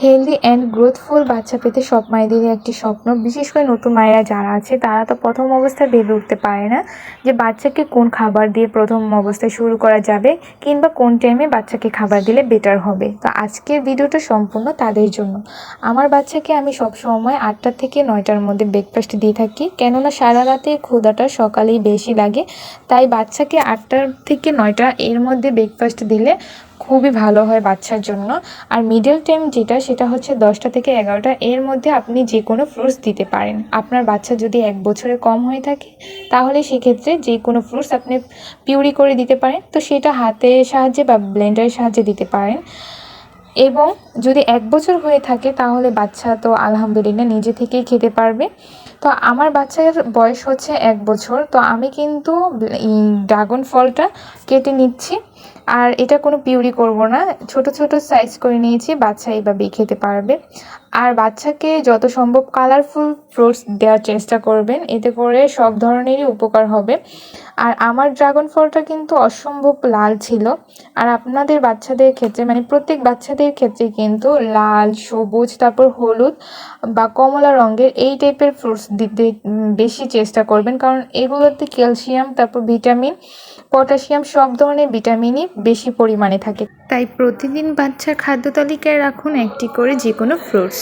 Healthy and growthful বাচ্চা পেতে সব মায়েদেরই একটি স্বপ্ন। বিশেষ করে নতুন মায়েরা যারা আছে তারা তো প্রথম অবস্থায় ভেবে উঠতে পারে না যে বাচ্চাকে কোন খাবার দিয়ে প্রথম অবস্থায় শুরু করা যাবে কিংবা কোন টাইমে বাচ্চাকে খাবার দিলে বেটার হবে। তো আজকের ভিডিওটা সম্পূর্ণ তাদের জন্য। আমার বাচ্চাকে আমি সবসময় 8টা থেকে 9টার মধ্যে ব্রেকফাস্ট দিয়ে থাকি, কেননা সারা রাতে ক্ষুধাটা সকালেই বেশি লাগে। তাই বাচ্চাকে 8টা থেকে 9টা এর মধ্যে ব্রেকফাস্ট দিলে খুবই ভালো হয় বাচ্চার জন্য। আর মিডল টাইম সেটা হচ্ছে 10টা থেকে 11টা এর মধ্যে আপনি যে কোনো ফ্রুটস দিতে পারেন। আপনার বাচ্চা যদি 1 বছরের কম হয়ে থাকে তাহলে সেক্ষেত্রে যে কোনো ফ্রুটস আপনি পিউরি করে দিতে পারেন। তো সেটা হাতের সাহায্যে বা ব্লেন্ডারের সাহায্যে দিতে পারেন। এবং যদি 1 বছর হয়ে থাকে তাহলে বাচ্চা তো আলহামদুলিল্লাহ নিজে থেকেই খেতে পারবে। তো আমার বাচ্চার বয়স হচ্ছে 1 বছর। তো আমি কিন্তু ড্রাগন ফলটা কেটে নিচ্ছি, আর এটা কোনো পিউরি করব না, ছোট ছোট সাইজ করে নিয়েছি, বাচ্চা এইভাবেই খেতে পারবে। আর বাচ্চাকে যত সম্ভব কালারফুল ফ্রুটস দেওয়ার চেষ্টা করবেন, এতে করে সব ধরনেরই উপকার হবে। আর আমার ড্রাগন ফলটা কিন্তু অসম্ভব লাল ছিল। আর আপনাদের বাচ্চাদের ক্ষেত্রে মানে প্রত্যেক বাচ্চাদের ক্ষেত্রে কিন্তু লাল, সবুজ, তারপর হলুদ বা কমলা রঙের এই টাইপের ফ্রুটস দিতে বেশি চেষ্টা করবেন, কারণ এগুলোতে ক্যালসিয়াম, তারপর ভিটামিন, পটাশিয়াম সব ধরনের ভিটামিনই বেশি পরিমাণে থাকে। তাই প্রতিদিন বাচ্চার খাদ্য তালিকায় রাখুন একটি করে যে কোনো ফ্রুটস।